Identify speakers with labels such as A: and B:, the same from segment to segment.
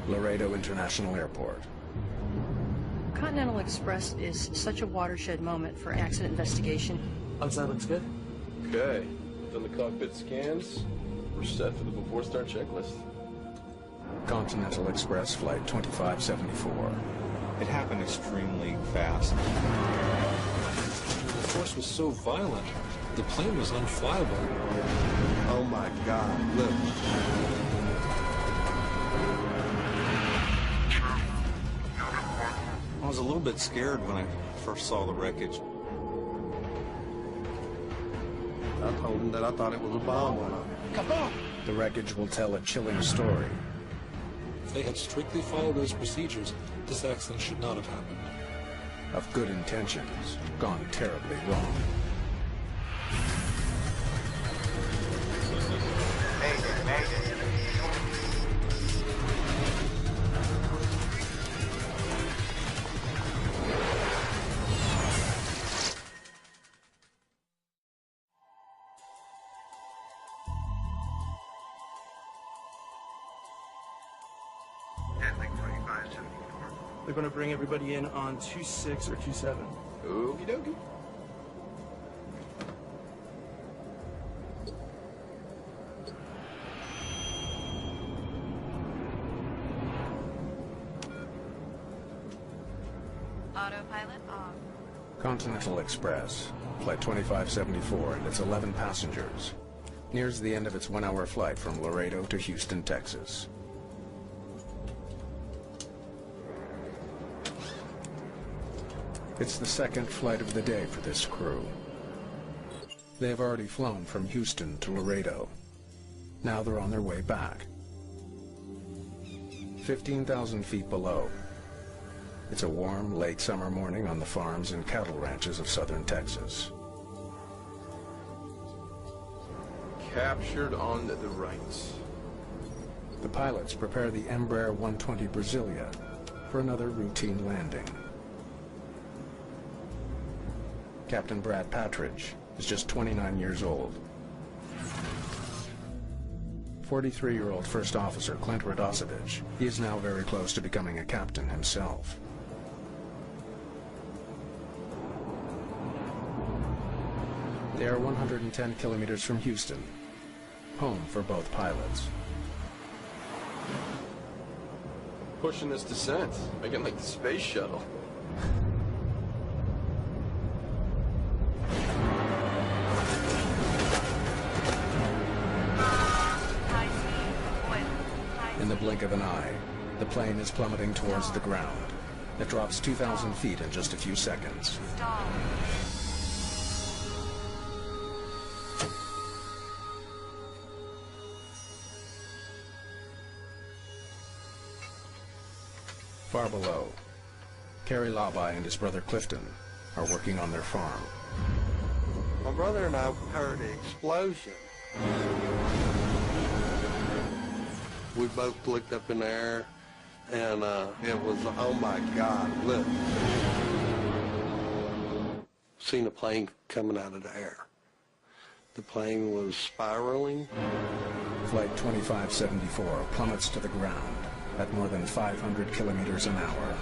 A: Laredo International Airport.
B: Continental Express is such a watershed moment for accident investigation.
C: Outside looks good.
D: Okay, done the cockpit scans. We're set for the before start checklist.
A: Continental Express Flight 2574.
E: It happened extremely fast.
F: The force was so violent, the plane was unflyable.
G: Oh my God, look.
E: I was a little bit scared when I first saw the wreckage.
G: I told him that I thought it was a bomb went off.
A: Kaboom! The wreckage will tell a chilling story.
F: If they had strictly followed those procedures, this accident should not have happened.
A: Of good intentions gone terribly wrong.
H: Mayday. Handling 2574.
C: They're going to bring everybody in on 26 or 27.
D: Okie dokie.
I: Autopilot off.
A: Continental Express, Flight 2574, and its 11 passengers, nears the end of its 1-hour flight from Laredo to Houston, Texas. It's the second flight of the day for this crew. They have already flown from Houston to Laredo. Now they're on their way back. 15,000 feet below. It's a warm, late summer morning on the farms and cattle ranches of southern Texas.
D: Captured on the right.
A: The pilots prepare the Embraer 120 Brasilia for another routine landing. Captain Brad Patridge is just 29 years old. 43-year-old First Officer Clint Radosevich, he is now very close to becoming a captain himself. They are 110 kilometers from Houston, home for both pilots.
D: Pushing this descent, making like the space shuttle.
A: In the blink of an eye, the plane is plummeting towards the ground. It drops 2,000 feet in just a few seconds.
I: Stall.
A: Far below, Kerry Labai and his brother Clifton are working on their farm.
G: My brother and I heard an explosion. We both looked up in the air, and it was, oh my God, look. Seen a plane coming out of the air. The plane was spiraling.
A: Flight 2574 plummets to the ground at more than 500 kilometers an hour.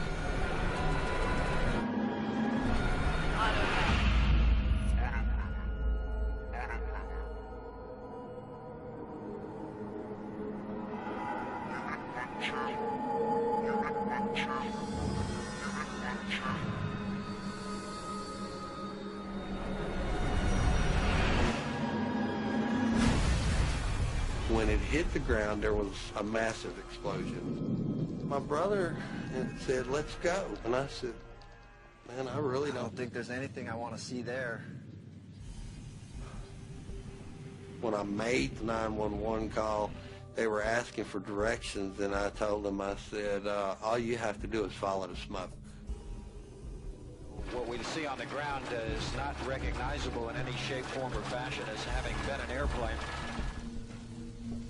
G: When it hit the ground, there was a massive explosion. My brother said, let's go. And I said, man, I really don't
H: think there's anything I want to see there.
G: When I made the 911 call, they were asking for directions, and I told them, I said, all you have to do is follow the smoke.
J: What we see on the ground is not recognizable in any shape, form, or fashion as having been an airplane.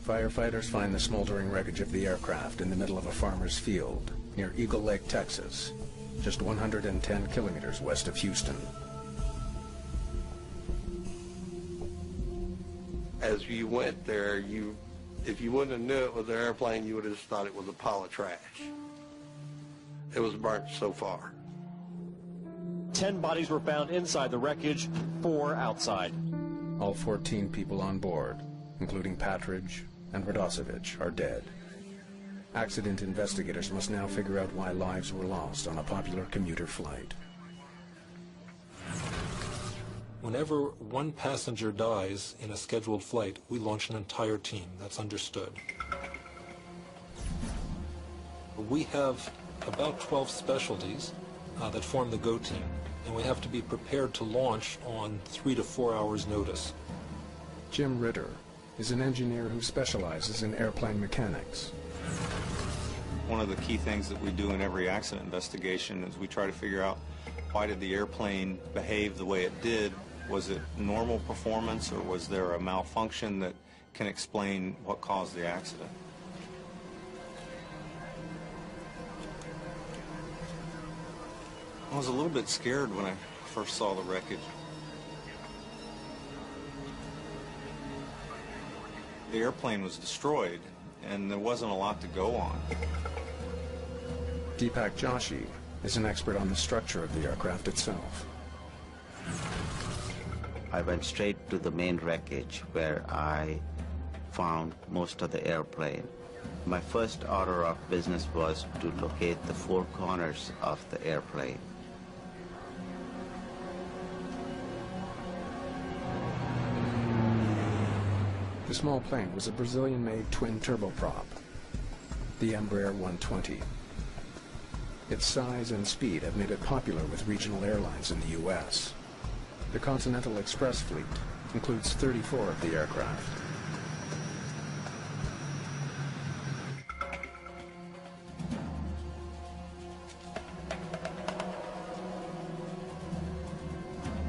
A: Firefighters find the smoldering wreckage of the aircraft in the middle of a farmer's field near Eagle Lake, Texas, just 110 kilometers west of Houston.
G: As you went there, If you wouldn't have knew it was an airplane, you would have just thought it was a pile of trash. It was burnt so far.
K: 10 bodies were found inside the wreckage, 4 outside.
A: All 14 people on board, including Patridge and Radosevich, are dead. Accident investigators must now figure out why lives were lost on a popular commuter flight.
F: Whenever one passenger dies in a scheduled flight, we launch an entire team. That's understood. We have about 12 specialties that form the GO team, and we have to be prepared to launch on 3 to 4 hours notice.
A: Jim Ritter is an engineer who specializes in airplane mechanics.
E: One of the key things that we do in every accident investigation is we try to figure out why did the airplane behave the way it did. Was it normal performance, or was there a malfunction that can explain what caused the accident? I was a little bit scared when I first saw the wreckage. The airplane was destroyed, and there wasn't a lot to go on.
A: Deepak Joshi is an expert on the structure of the aircraft itself.
L: I went straight to the main wreckage where I found most of the airplane. My first order of business was to locate the 4 corners of the airplane.
A: The small plane was a Brazilian-made twin turboprop, the Embraer 120. Its size and speed have made it popular with regional airlines in the U.S. The Continental Express fleet includes 34 of the aircraft.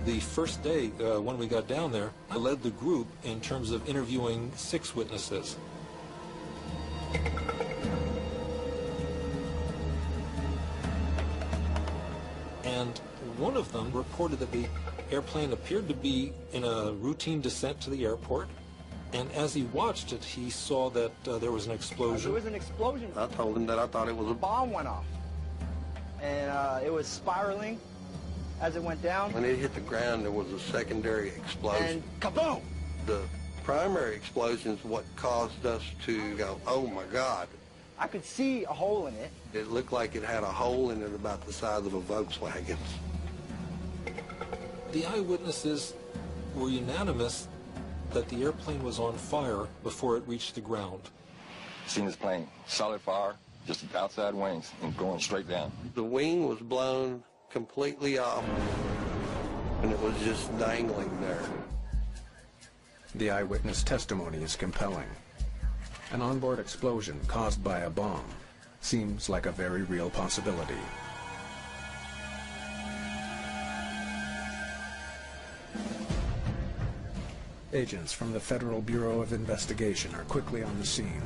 F: The first day when we got down there, I led the group in terms of interviewing 6 witnesses. And one of them reported that the airplane appeared to be in a routine descent to the airport, and as he watched it, he saw that there was an explosion.
H: There was an explosion.
G: I told him that I thought it was a
H: Bomb went off, and it was spiraling as it went down.
G: When it hit the ground, there was a secondary explosion.
H: And kaboom!
G: The primary explosion is what caused us to go, oh my God.
H: I could see a hole in it.
G: It looked like it had a hole in it about the size of a Volkswagen.
F: The eyewitnesses were unanimous that the airplane was on fire before it reached the ground.
M: Seen this plane, solid fire, just outside wings and going straight down.
G: The wing was blown completely off, and it was just dangling there.
A: The eyewitness testimony is compelling. An onboard explosion caused by a bomb seems like a very real possibility. Agents from the Federal Bureau of Investigation are quickly on the scene,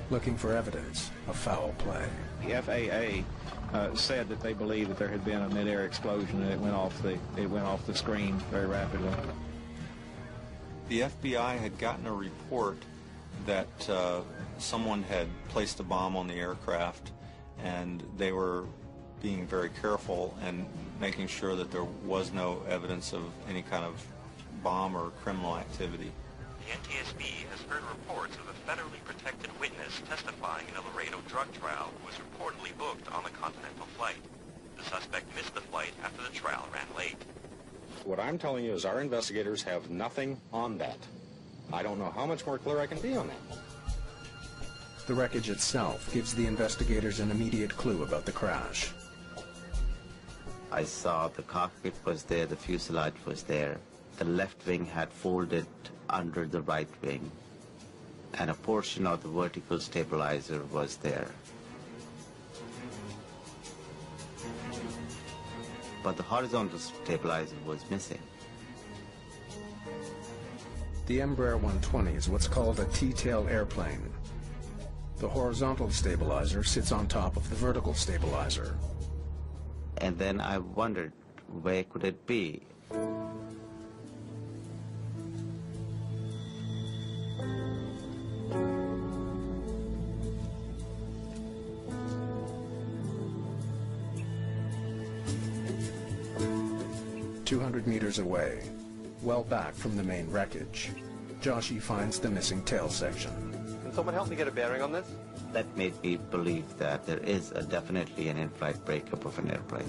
A: looking for evidence of foul play.
N: The FAA said that they believed that there had been a mid-air explosion and it went off the screen very rapidly.
E: The FBI had gotten a report that someone had placed a bomb on the aircraft, and they were being very careful and making sure that there was no evidence of any kind of bomb or criminal activity.
O: The NTSB has heard reports of a federally protected witness testifying in a Laredo drug trial who was reportedly booked on the Continental flight. The suspect missed the flight after the trial ran late.
P: What I'm telling you is our investigators have nothing on that. I don't know how much more clear I can be on that.
A: The wreckage itself gives the investigators an immediate clue about the crash.
L: I saw the cockpit was there, the fuselage was there. The left wing had folded under the right wing, and a portion of the vertical stabilizer was there. But the horizontal stabilizer was missing.
A: The Embraer 120 is what's called a T-tail airplane. The horizontal stabilizer sits on top of the vertical stabilizer.
L: And then I wondered, where could it be?
A: 200 meters away, well back from the main wreckage, Joshi finds the missing tail section.
Q: Can someone help me get a bearing on this?
L: That made me believe that there is definitely an in-flight breakup of an airplane.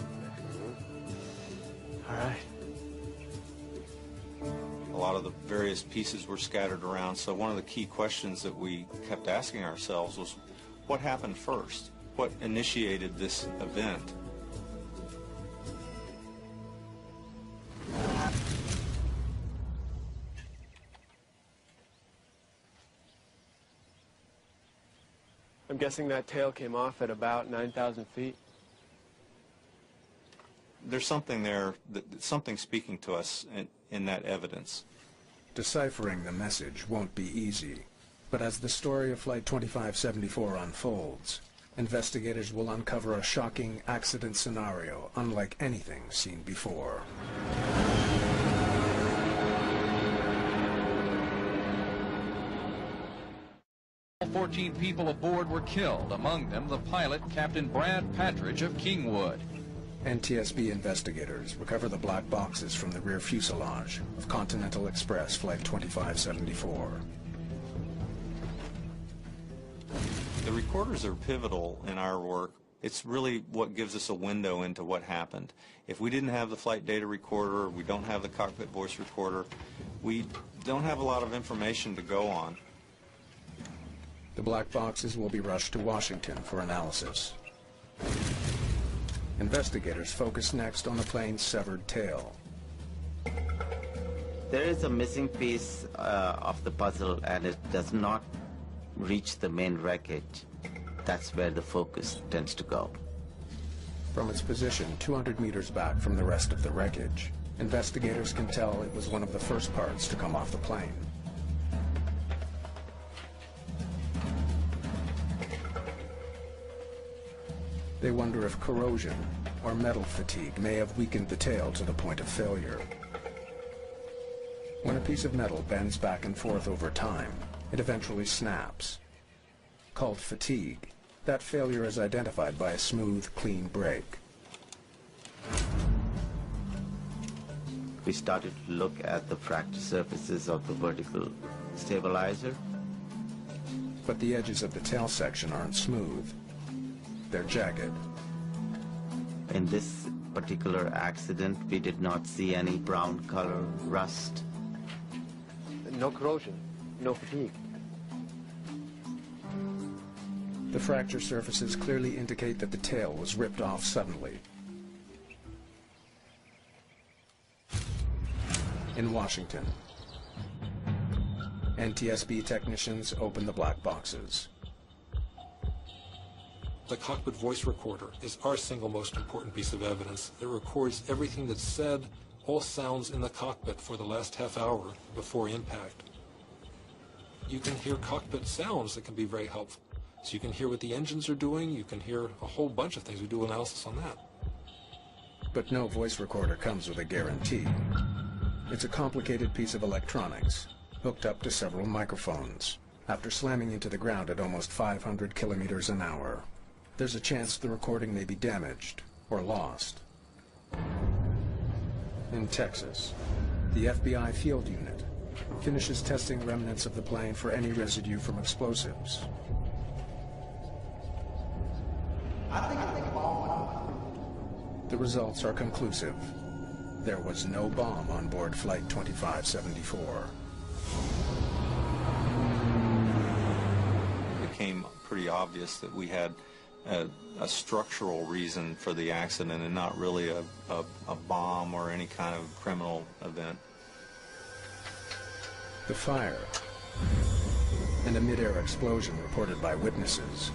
Q: All right.
E: A lot of the various pieces were scattered around, so one of the key questions that we kept asking ourselves was, what happened first? What initiated this event?
Q: I'm guessing that tail came off at about 9,000 feet.
E: There's something there, something speaking to us in that evidence.
A: Deciphering the message won't be easy, but as the story of Flight 2574 unfolds, investigators will uncover a shocking accident scenario unlike anything seen before.
R: 14 people aboard were killed, among them the pilot, Captain Brad Patridge of Kingwood.
A: NTSB investigators recover the black boxes from the rear fuselage of Continental Express Flight 2574.
E: The recorders are pivotal in our work. It's really what gives us a window into what happened. If we didn't have the flight data recorder, we don't have the cockpit voice recorder, we don't have a lot of information to go on.
A: The black boxes will be rushed to Washington for analysis. Investigators focus next on the plane's severed tail.
L: There is a missing piece of the puzzle, and it does not reach the main wreckage. That's where the focus tends to go.
A: From its position 200 meters back from the rest of the wreckage, investigators can tell it was one of the first parts to come off the plane. They wonder if corrosion or metal fatigue may have weakened the tail to the point of failure. When a piece of metal bends back and forth over time, it eventually snaps. Called fatigue, that failure is identified by a smooth, clean break.
L: We started to look at the fracture surfaces of the vertical stabilizer.
A: But the edges of the tail section aren't smooth. They're jagged.
L: In this particular accident, we did not see any brown color rust.
Q: No corrosion, no fatigue.
A: The fracture surfaces clearly indicate that the tail was ripped off suddenly. In Washington, NTSB technicians open the black boxes.
F: The cockpit voice recorder is our single most important piece of evidence. It records everything that's said, all sounds in the cockpit for the last half hour before impact. You can hear cockpit sounds that can be very helpful. So you can hear what the engines are doing, you can hear a whole bunch of things. We do analysis on that.
A: But no voice recorder comes with a guarantee. It's a complicated piece of electronics, hooked up to several microphones. After slamming into the ground at almost 500 kilometers an hour, there's a chance the recording may be damaged or lost. In Texas, the FBI field unit finishes testing remnants of the plane for any residue from explosives. The results are conclusive. There was no bomb on board Flight 2574.
E: It became pretty obvious that we had a structural reason for the accident and not really a bomb or any kind of criminal event.
A: The fire and a mid-air explosion reported by witnesses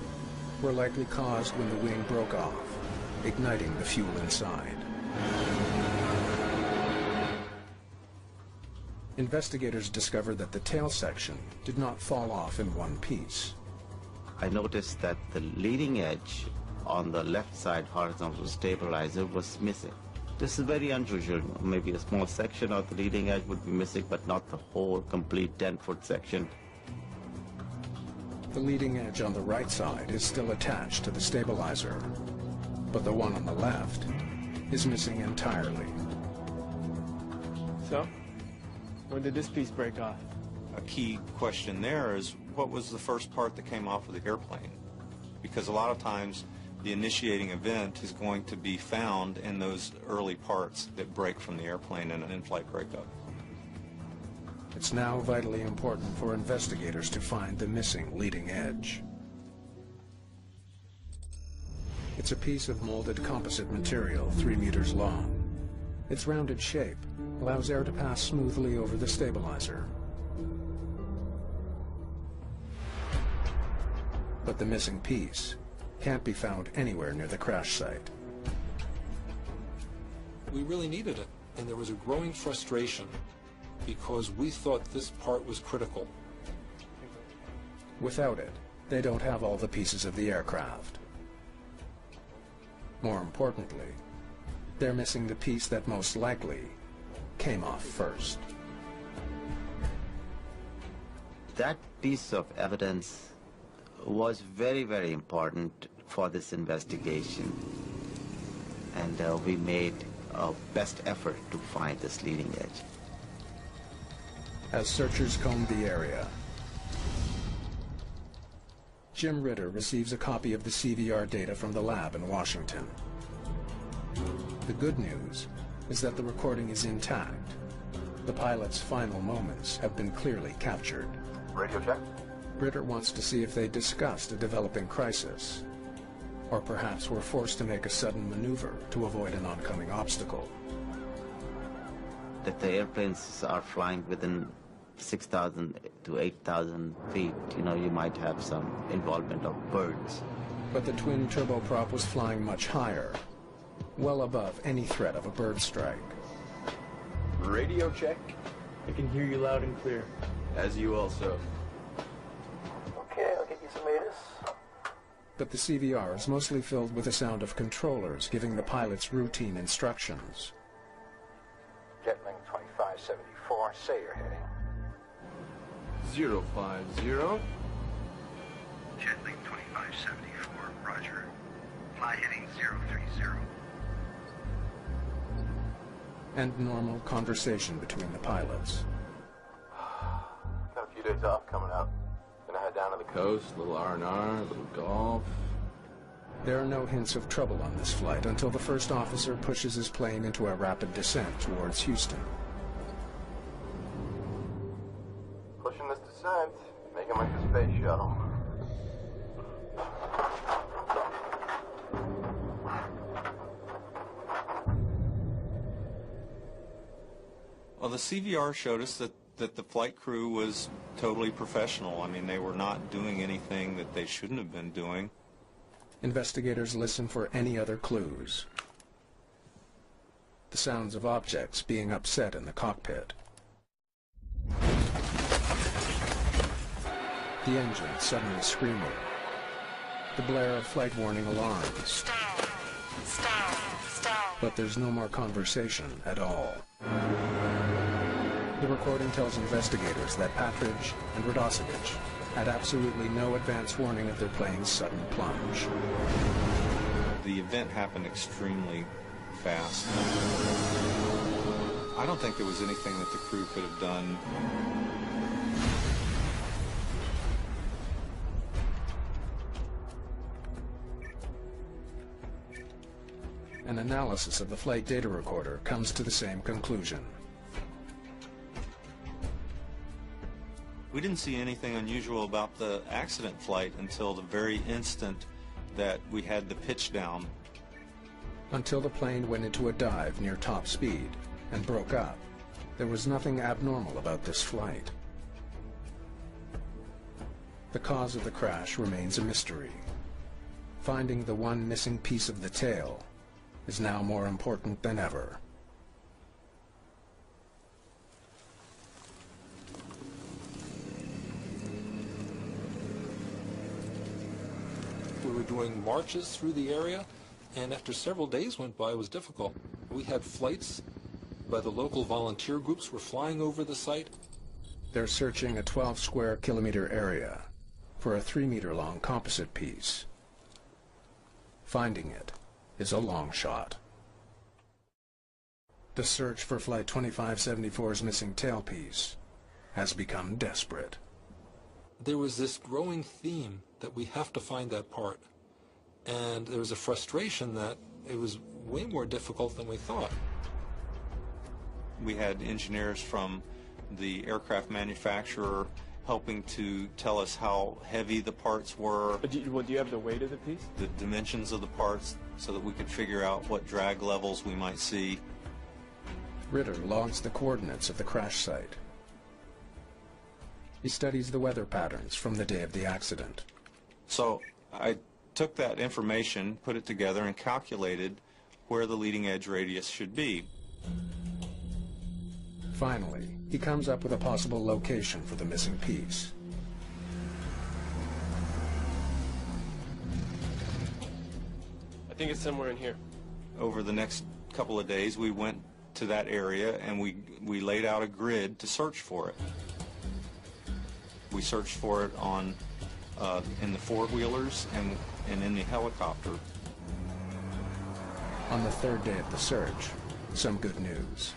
A: were likely caused when the wing broke off, igniting the fuel inside. Investigators discovered that the tail section did not fall off in one piece.
L: I noticed that the leading edge on the left side horizontal stabilizer was missing. This is very unusual. Maybe a small section of the leading edge would be missing, but not the whole complete 10-foot section.
A: The leading edge on the right side is still attached to the stabilizer, but the one on the left is missing entirely.
Q: So, when did this piece break off?
E: A key question there is, what was the first part that came off of the airplane? Because a lot of times the initiating event is going to be found in those early parts that break from the airplane in an in-flight breakup.
A: It's now vitally important for investigators to find the missing leading edge. It's a piece of molded composite material 3 meters long. Its rounded shape allows air to pass smoothly over the stabilizer. But the missing piece can't be found anywhere near the crash site.
F: We really needed it, and there was a growing frustration because we thought this part was critical.
A: Without it, they don't have all the pieces of the aircraft. More importantly, they're missing the piece that most likely came off first.
L: That piece of evidence was very, very important for this investigation, and we made our best effort to find this leading edge.
A: As searchers comb the area, Jim Ritter receives a copy of the CVR data from the lab in Washington. The good news is that the recording is intact. The pilot's final moments have been clearly captured.
S: Radio check.
A: Ritter wants to see if they discussed a developing crisis, or perhaps were forced to make a sudden maneuver to avoid an oncoming obstacle.
L: That the airplanes are flying within 6,000 to 8,000 feet, you might have some involvement of birds.
A: But the twin turboprop was flying much higher, well above any threat of a bird strike.
S: Radio check.
C: I can hear you loud and clear.
S: As you also.
C: Okay, I'll get you some ATIS.
A: But the CVR is mostly filled with the sound of controllers giving the pilots routine instructions.
J: Jetling 2574, say your heading.
S: 050.
O: Jetling 2574, roger. Fly heading 030.
A: And normal conversation between the pilots.
S: Got a few days off coming up. Gonna head down to the coast, a little R&R, a little golf.
A: There are no hints of trouble on this flight until the first officer pushes his plane into a rapid descent towards Houston.
S: Pushing this descent, making like a space shuttle.
E: Well, the CVR showed us that the flight crew was totally professional. I mean, they were not doing anything that they shouldn't have been doing.
A: Investigators listen for any other clues. The sounds of objects being upset in the cockpit. The engine suddenly screaming. The blare of flight warning alarms. But there's no more conversation at all. The recording tells investigators that Patridge and Radosevich had absolutely no advance warning of their plane's sudden plunge.
E: The event happened extremely fast. I don't think there was anything that the crew could have done.
A: An analysis of the flight data recorder comes to the same conclusion.
E: We didn't see anything unusual about the accident flight until the very instant that we had the pitch down.
A: Until the plane went into a dive near top speed and broke up, there was nothing abnormal about this flight. The cause of the crash remains a mystery. Finding the one missing piece of the tail is now more important than ever.
F: We were doing marches through the area, and after several days went by, it was difficult. We had flights by the local volunteer groups were flying over the site.
A: They're searching a 12 square kilometer area for a 3-meter long composite piece. Finding it is a long shot. The search for Flight 2574's missing tailpiece has become desperate.
F: There was this growing theme that we have to find that part. And there was a frustration that it was way more difficult than we thought.
E: We had engineers from the aircraft manufacturer helping to tell us how heavy the parts were.
Q: Do you have the weight of the piece?
E: The dimensions of the parts so that we could figure out what drag levels we might see.
A: Ritter logs the coordinates of the crash site. He studies the weather patterns from the day of the accident.
E: So I took that information, put it together, and calculated where the leading edge radius should be.
A: Finally, he comes up with a possible location for the missing piece.
Q: I think it's somewhere in here.
E: Over the next couple of days, we went to that area and we laid out a grid to search for it. We searched for it on in the four-wheelers and in the helicopter.
A: On the third day of the search, some good news.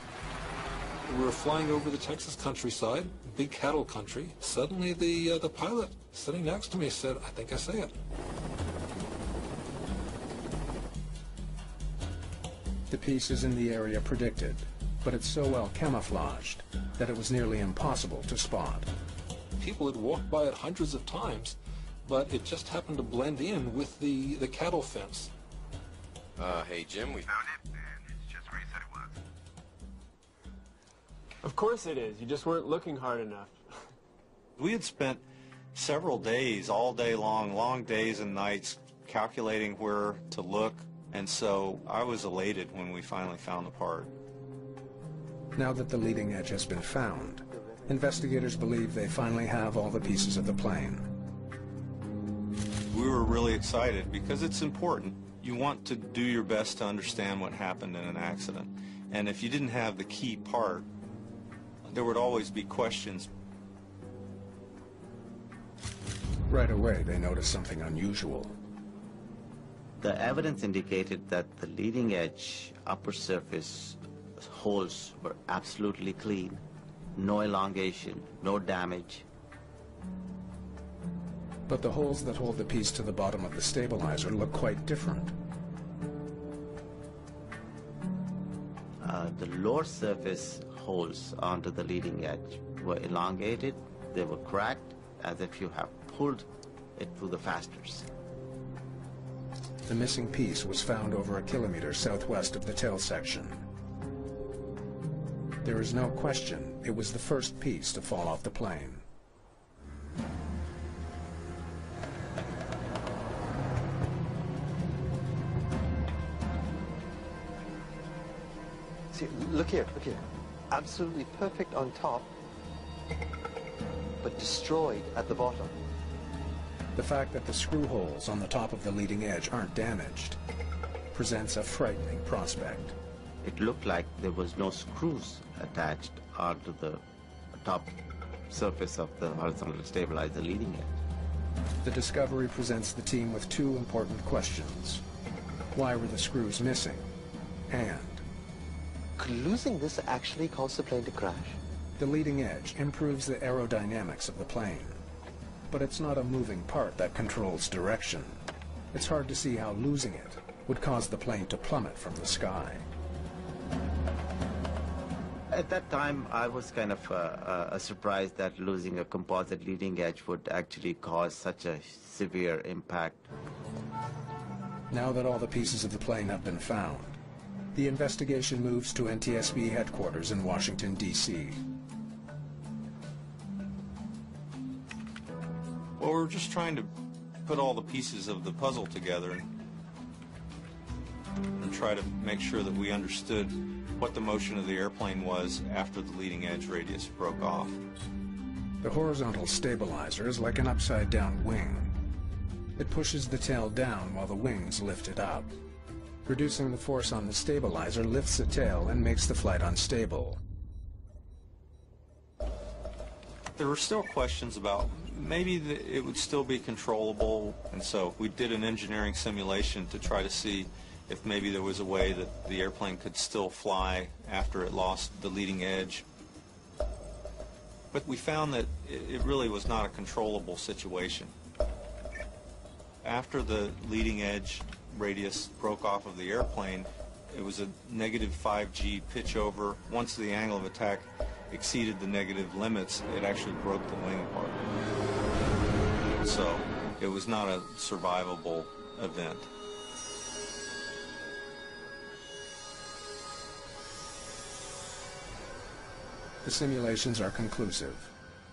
F: We were flying over the Texas countryside, big cattle country. Suddenly the pilot sitting next to me said, "I think I see it."
A: The piece is in the area predicted, but it's so well camouflaged that it was nearly impossible to spot.
F: People had walked by it hundreds of times, but it just happened to blend in with the cattle fence.
S: Hey Jim, we found it, and it's just where you said it was.
Q: Of course it is. You just weren't looking hard enough.
E: We had spent several days, all day long, long days and nights, calculating where to look, and so I was elated when we finally found the part.
A: Now that the leading edge has been found, investigators believe they finally have all the pieces of the plane.
E: We were really excited because it's important. You want to do your best to understand what happened in an accident. And if you didn't have the key part, there would always be questions.
A: Right away, they noticed something unusual.
L: The evidence indicated that the leading edge upper surface holes were absolutely clean. No elongation, no damage.
A: But the holes that hold the piece to the bottom of the stabilizer look quite different.
L: The lower surface holes onto the leading edge were elongated. They were cracked as if you have pulled it through the fasteners.
A: The missing piece was found over a kilometer southwest of the tail section. There is no question it was the first piece to fall off the plane.
G: See, look here, look here. Absolutely perfect on top, but destroyed at the bottom.
A: The fact that the screw holes on the top of the leading edge aren't damaged presents a frightening prospect.
L: It looked like there was no screws attached onto the top surface of the horizontal stabilizer leading edge.
A: The discovery presents the team with two important questions. Why were the screws missing? And
G: could losing this actually cause the plane to crash?
A: The leading edge improves the aerodynamics of the plane, but it's not a moving part that controls direction. It's hard to see how losing it would cause the plane to plummet from the sky.
L: At that time, I was kind of surprised that losing a composite leading edge would actually cause such a severe impact.
A: Now that all the pieces of the plane have been found, the investigation moves to NTSB headquarters in Washington, D.C.
E: Well, we're just trying to put all the pieces of the puzzle together and try to make sure that we understood what the motion of the airplane was after the leading edge radius broke off.
A: The horizontal stabilizer is like an upside-down wing. It pushes the tail down while the wings lift it up. Reducing the force on the stabilizer lifts the tail and makes the flight unstable.
E: There were still questions about maybe it would still be controllable, and so we did an engineering simulation to try to see if maybe there was a way that the airplane could still fly after it lost the leading edge. But we found that it really was not a controllable situation. After the leading edge radius broke off of the airplane, it was a negative 5G pitch over. Once the angle of attack exceeded the negative limits, it actually broke the wing apart. So it was not a survivable event.
A: The simulations are conclusive.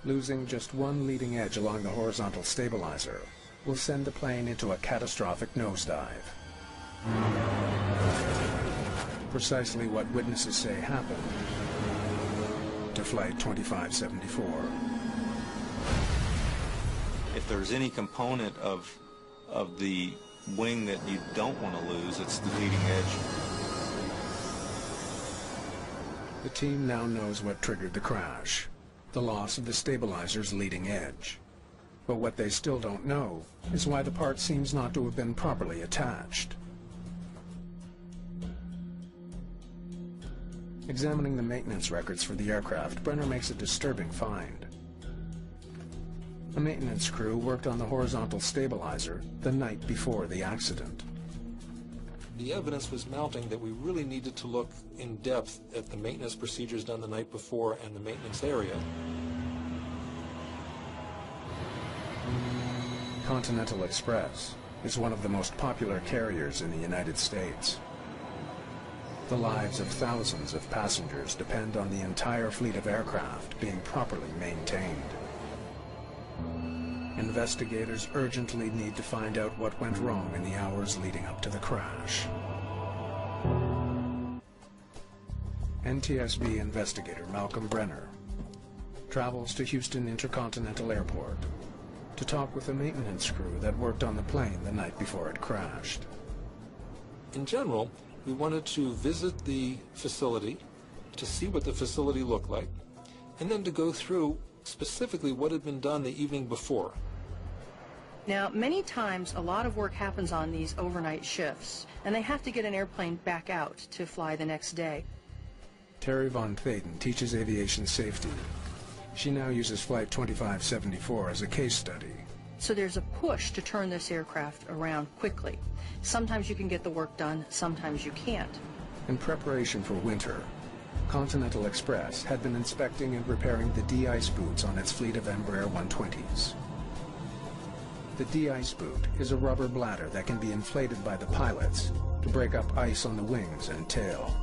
A: Losing just one leading edge along the horizontal stabilizer will send the plane into a catastrophic nosedive. Precisely what witnesses say happened to Flight 2574.
E: If there's any component of the wing that you don't want to lose, it's the leading edge.
A: The team now knows what triggered the crash, the loss of the stabilizer's leading edge. But what they still don't know is why the part seems not to have been properly attached. Examining the maintenance records for the aircraft, Brenner makes a disturbing find. A maintenance crew worked on the horizontal stabilizer the night before the accident.
F: The evidence was mounting that we really needed to look in depth at the maintenance procedures done the night before and the maintenance area.
A: Continental Express is one of the most popular carriers in the United States. The lives of thousands of passengers depend on the entire fleet of aircraft being properly maintained. Investigators urgently need to find out what went wrong in the hours leading up to the crash. NTSB investigator Malcolm Brenner travels to Houston Intercontinental Airport to talk with the maintenance crew that worked on the plane the night before it crashed.
F: In general, we wanted to visit the facility to see what the facility looked like, and then to go through specifically what had been done the evening before.
B: Now, many times a lot of work happens on these overnight shifts, and they have to get an airplane back out to fly the next day.
A: Terry Von Thaden teaches aviation safety. She now uses Flight 2574 as a case study.
B: So there's a push to turn this aircraft around quickly. Sometimes you can get the work done, sometimes you can't.
A: In preparation for winter, Continental Express had been inspecting and repairing the de-ice boots on its fleet of Embraer 120s. The de-ice boot is a rubber bladder that can be inflated by the pilots to break up ice on the wings and tail.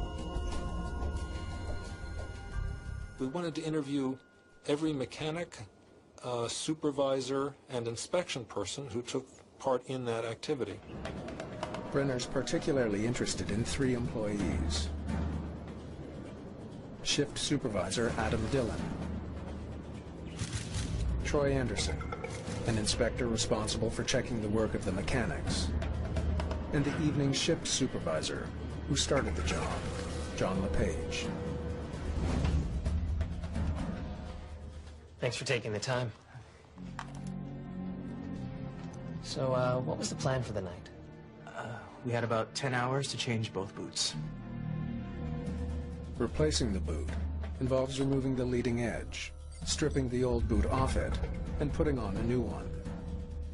F: We wanted to interview every mechanic, supervisor, and inspection person who took part in that activity.
A: Brenner's particularly interested in 3 employees. Shift Supervisor Adam Dillon, Troy Anderson, an inspector responsible for checking the work of the mechanics, and the evening shift supervisor who started the job, John LePage.
T: Thanks for taking the time. So, what was the plan for the night?
U: We had about 10 hours to change both boots.
A: Replacing the boot involves removing the leading edge, stripping the old boot off it, and putting on a new one.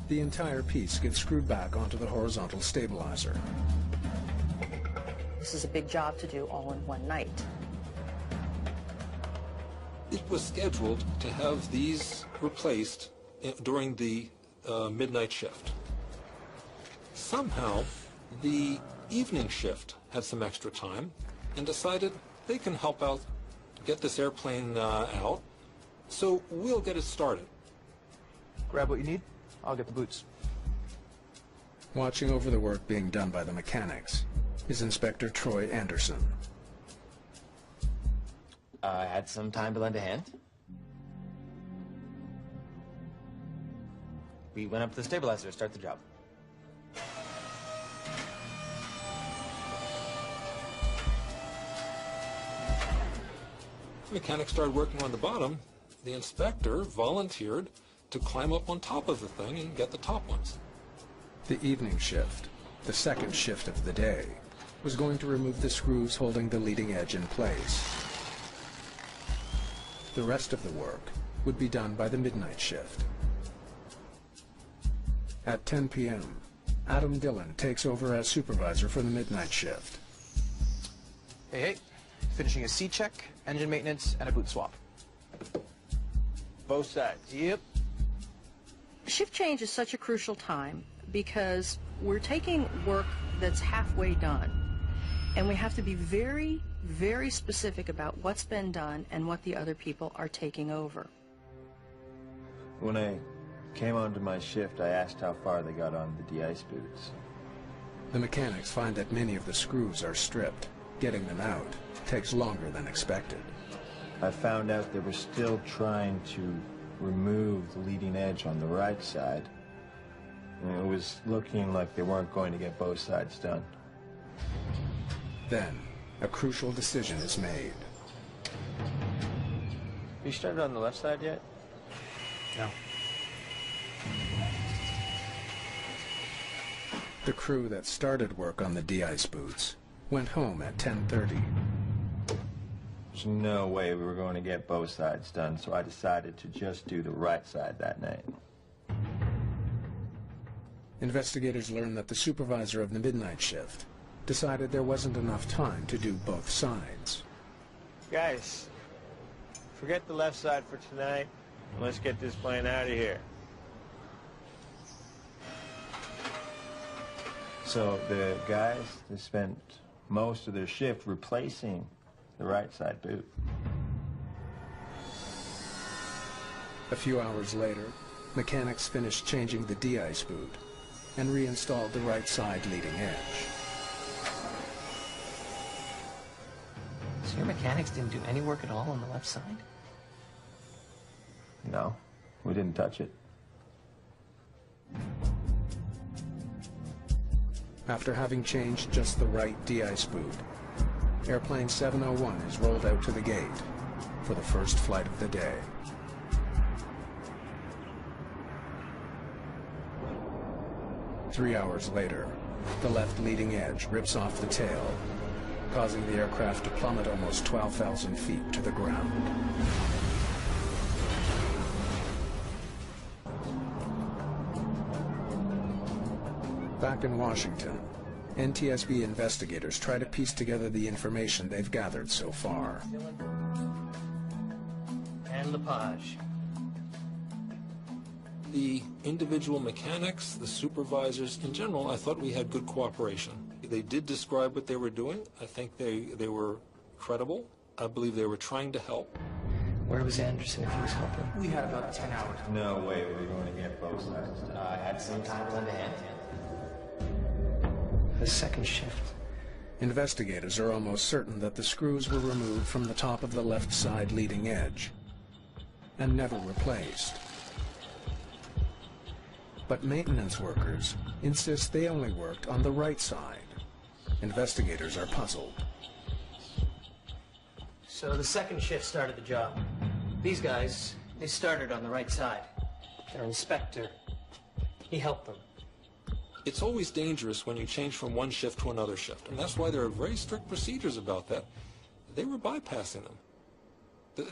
A: The entire piece gets screwed back onto the horizontal stabilizer.
B: This is a big job to do all in one night.
F: It was scheduled to have these replaced during the midnight shift. Somehow, the evening shift had some extra time and decided they can help out get this airplane out, so we'll get it started.
U: Grab what you need. I'll get the boots.
A: Watching over the work being done by the mechanics is Inspector Troy Anderson.
T: I had some time to lend a hand. We went up to the stabilizer to start the job.
F: The mechanic started working on the bottom. The inspector volunteered to climb up on top of the thing and get the top ones.
A: The evening shift, the second shift of the day, was going to remove the screws holding the leading edge in place. The rest of the work would be done by the midnight shift. At 10 p.m., Adam Dillon takes over as supervisor for the midnight shift.
U: Hey, finishing a C check, engine maintenance, and a boot swap.
H: Both sides. Yep.
B: Shift change is such a crucial time because we're taking work that's halfway done, and we have to be very, very specific about what's been done and what the other people are taking over.
D: When I came onto my shift, I asked how far they got on the de-ice boots.
A: The mechanics find that many of the screws are stripped. Getting them out takes longer than expected.
D: I found out they were still trying to remove the leading edge on the right side. And it was looking like they weren't going to get both sides done.
A: Then, a crucial decision is made.
D: You started on the left side yet?
U: No.
A: The crew that started work on the de-ice boots went home at 10:30.
D: There's no way we were going to get both sides done, so I decided to just do the right side that night.
A: Investigators learned that the supervisor of the midnight shift decided there wasn't enough time to do both sides.
H: Guys, forget the left side for tonight. Let's get this plane out of here.
D: So the guys, they spent most of their shift replacing the right side boot.
A: A few hours later, mechanics finished changing the de-ice boot and reinstalled the right side leading edge.
T: So your mechanics didn't do any work at all on the left side?
D: No, we didn't touch it.
A: After having changed just the right de-ice boot, Airplane 701 is rolled out to the gate for the first flight of the day. Three hours later, the left leading edge rips off the tail, causing the aircraft to plummet almost 12,000 feet to the ground. Back in Washington, NTSB investigators try to piece together the information they've gathered so far.
T: And Lepage.
F: The individual mechanics, the supervisors, in general, I thought we had good cooperation. They did describe what they were doing. I think they were credible. I believe they were trying to help.
T: Where was Anderson if he was helping?
U: We had about 10 hours.
D: No way we were going to get both sides done.
T: I had some time to lend a hand. The second shift.
A: Investigators are almost certain that the screws were removed from the top of the left side leading edge and never replaced. But maintenance workers insist they only worked on the right side. Investigators are puzzled.
T: So the second shift started the job. These guys, they started on the right side. Their inspector, he helped them.
F: It's always dangerous when you change from one shift to another shift, and that's why there are very strict procedures about that. They were bypassing them.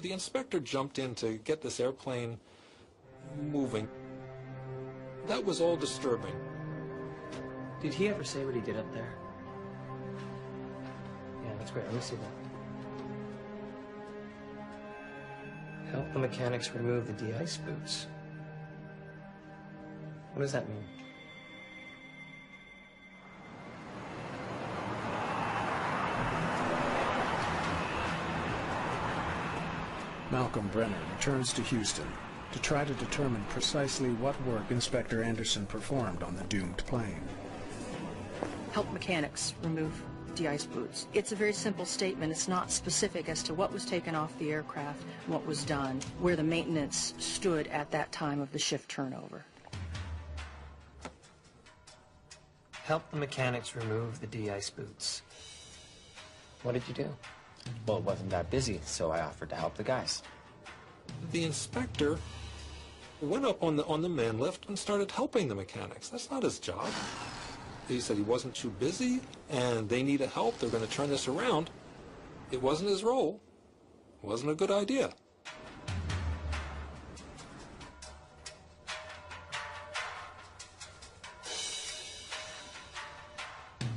F: The inspector jumped in to get this airplane moving. That was all disturbing.
T: Did he ever say what he did up there? Yeah, that's great. Let me see that. Help the mechanics remove the de-ice boots. What does that mean?
A: Malcolm Brenner returns to Houston to try to determine precisely what work Inspector Anderson performed on the doomed plane.
B: Help mechanics remove de-ice boots. It's a very simple statement. It's not specific as to what was taken off the aircraft, what was done, where the maintenance stood at that time of the shift turnover.
T: Help the mechanics remove the de-ice boots. What did you do? Well, it wasn't that busy, so I offered to help the guys.
F: The inspector went up on the man lift and started helping the mechanics. That's not his job. he said he wasn't too busy and they needed help, they're going to turn this around. It wasn't his role. It wasn't a good idea.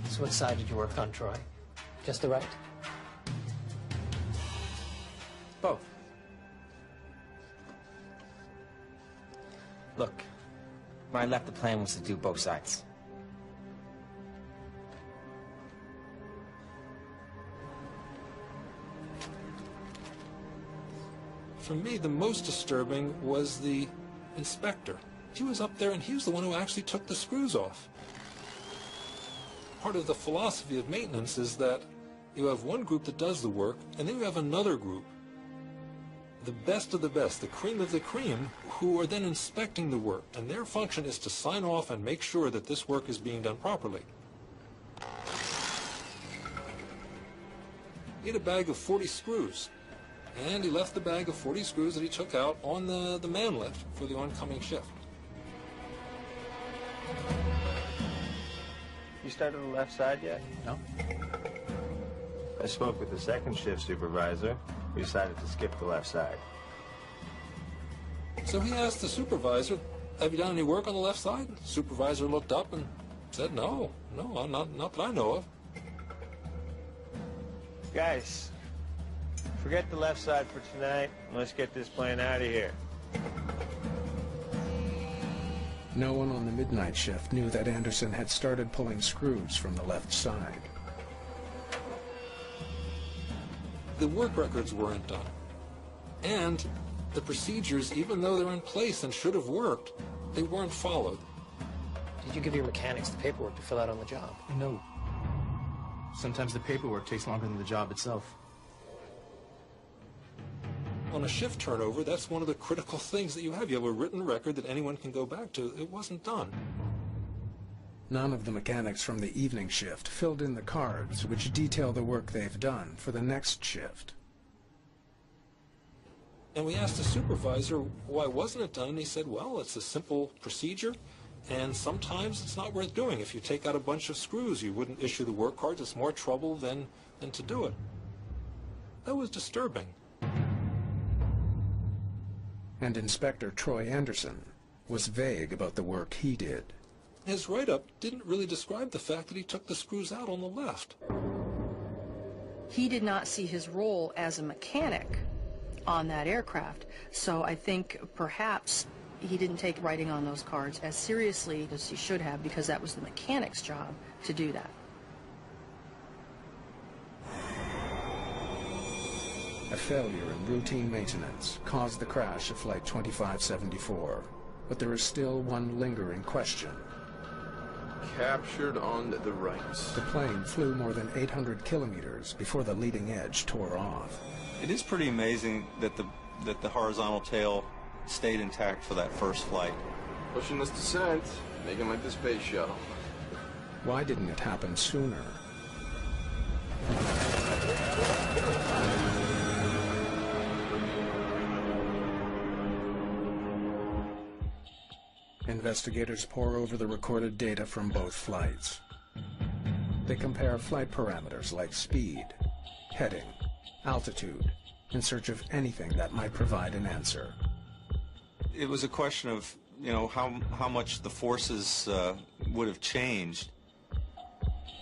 T: So what side did you work on, Troy? Just the right?
U: Both.
T: Look, when I left, the plan was to do both sides.
F: For me, the most disturbing was the inspector. He was up there and he was the one who actually took the screws off. Part of the philosophy of maintenance is that you have one group that does the work, and then you have another group, the best of the best, the cream of the cream, who are then inspecting the work, and their function is to sign off and make sure that this work is being done properly. He had a bag of 40 screws, and he left the bag of 40 screws that he took out on the man lift for the oncoming shift.
H: You started on the left side yet?
U: No.
D: I spoke with the second shift supervisor. We decided to skip the left side.
F: So he asked the supervisor, have you done any work on the left side? The supervisor looked up and said, no, not that I know of.
H: Guys, forget the left side for tonight, and let's get this plane out of here.
A: No one on the midnight shift knew that Anderson had started pulling screws from the left side.
F: The work records weren't done. And the procedures, even though they're in place and should have worked, they weren't followed.
U: Did you give your mechanics the paperwork to fill out on the job?
S: No. Sometimes the paperwork takes longer than the job itself.
F: On a shift turnover, that's one of the critical things that you have. You have a written record that anyone can go back to. It wasn't done.
A: None of the mechanics from the evening shift filled in the cards which detail the work they've done for the next shift.
F: And we asked the supervisor, why wasn't it done? And he said, well, it's a simple procedure, and sometimes it's not worth doing. If you take out a bunch of screws, you wouldn't issue the work cards. It's more trouble than to do it. That was disturbing.
A: And Inspector Troy Anderson was vague about the work he did.
F: His write-up didn't really describe the fact that he took the screws out on the left.
B: He did not see his role as a mechanic on that aircraft, so I think perhaps he didn't take writing on those cards as seriously as he should have, because that was the mechanic's job to do that.
A: A failure in routine maintenance caused the crash of Flight 2574, but there is still one lingering question.
S: Captured on the right.
A: The plane flew more than 800 kilometers before the leading edge tore off.
E: It is pretty amazing that the horizontal tail stayed intact for that first flight.
S: Pushing this descent, making like the space shuttle.
A: Why didn't it happen sooner? Investigators pore over the recorded data from both flights. They compare flight parameters like speed, heading, altitude, in search of anything that might provide an answer.
E: It was a question of, how much the forces would have changed.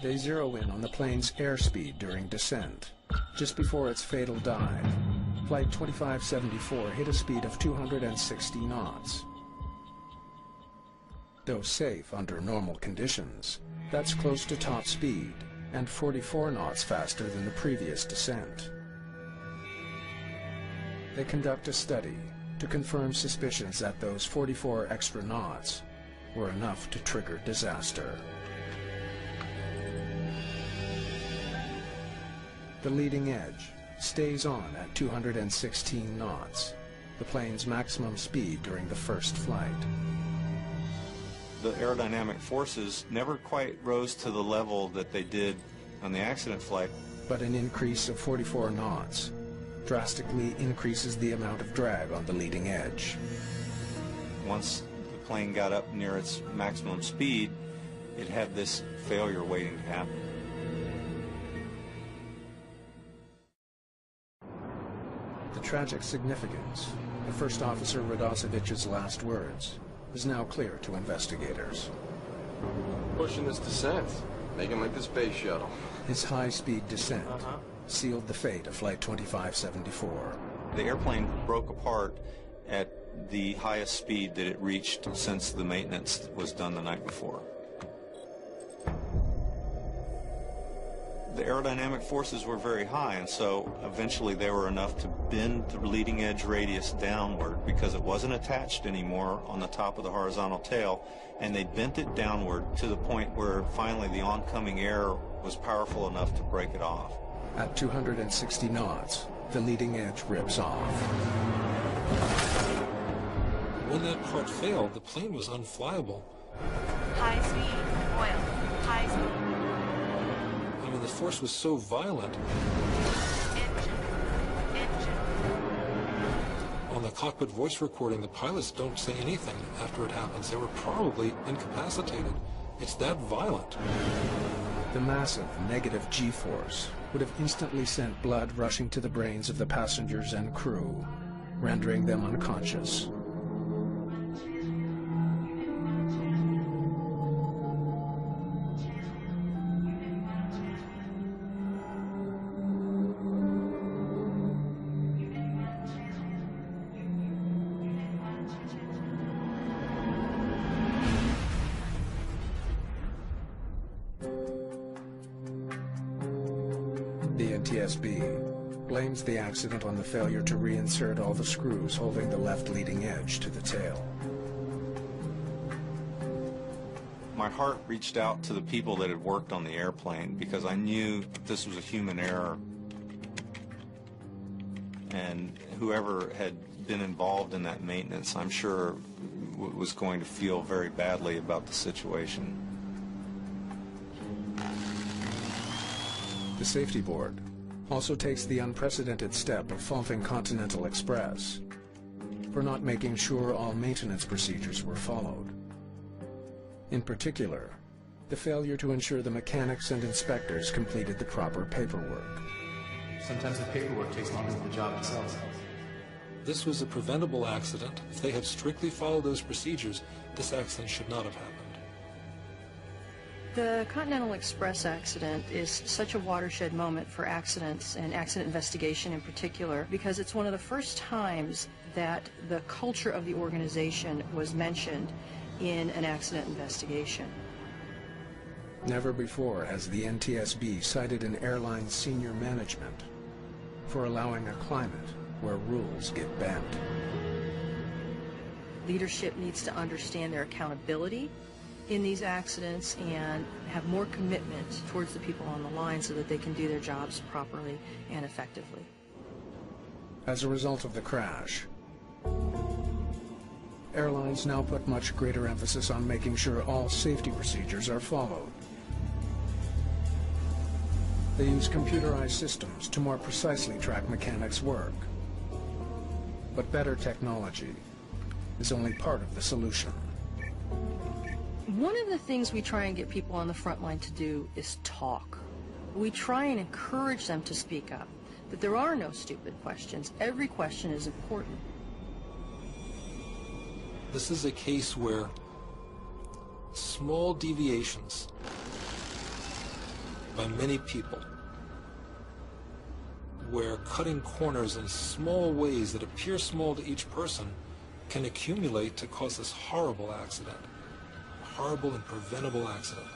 A: They zero in on the plane's airspeed during descent. Just before its fatal dive, Flight 2574 hit a speed of 260 knots. Though safe under normal conditions, that's close to top speed and 44 knots faster than the previous descent. They conduct a study to confirm suspicions that those 44 extra knots were enough to trigger disaster. The leading edge stays on at 216 knots, the plane's maximum speed during the first flight.
E: The aerodynamic forces never quite rose to the level that they did on the accident flight.
A: But an increase of 44 knots drastically increases the amount of drag on the leading edge.
E: Once the plane got up near its maximum speed, it had this failure waiting to happen.
A: The tragic significance of First Officer Radosevich's last words is now clear to investigators.
S: Pushing this descent, making like the space shuttle.
A: His high-speed descent sealed the fate of Flight 2574.
E: The airplane broke apart at the highest speed that it reached since the maintenance was done the night before. The aerodynamic forces were very high, and so eventually they were enough to bend the leading edge radius downward because it wasn't attached anymore on the top of the horizontal tail, and they bent it downward to the point where finally the oncoming air was powerful enough to break it off.
A: At 260 knots, the leading edge rips off.
F: When that part failed, the plane was unflyable.
I: High speed, oil, high speed.
F: I mean, the force was so violent.
I: Engine.
F: On the cockpit voice recording, the pilots don't say anything after it happens. They were probably incapacitated. It's that violent.
A: The massive negative G-force would have instantly sent blood rushing to the brains of the passengers and crew, rendering them unconscious. The NTSB blames the accident on the failure to reinsert all the screws holding the left leading edge to the tail.
E: My heart reached out to the people that had worked on the airplane because I knew that this was a human error, and whoever had been involved in that maintenance, I'm sure, was going to feel very badly about the situation.
A: The Safety Board also takes the unprecedented step of faulting Continental Express for not making sure all maintenance procedures were followed. In particular, the failure to ensure the mechanics and inspectors completed the proper paperwork.
U: Sometimes the paperwork takes longer than the job itself.
F: This was a preventable accident. If they had strictly followed those procedures, this accident should not have happened.
B: The Continental Express accident is such a watershed moment for accidents and accident investigation in particular because it's one of the first times that the culture of the organization was mentioned in an accident investigation.
A: Never before has the NTSB cited an airline's senior management for allowing a climate where rules get bent.
B: Leadership needs to understand their accountability in these accidents and have more commitment towards the people on the line so that they can do their jobs properly and effectively.
A: As a result of the crash, airlines now put much greater emphasis on making sure all safety procedures are followed. They use computerized systems to more precisely track mechanics' work. But better technology is only part of the solution.
B: One of the things we try and get people on the front line to do is talk. We try and encourage them to speak up, that there are no stupid questions. Every question is important.
F: This is a case where small deviations by many people, where cutting corners in small ways that appear small to each person can accumulate to cause this horrible accident, a horrible and preventable accident.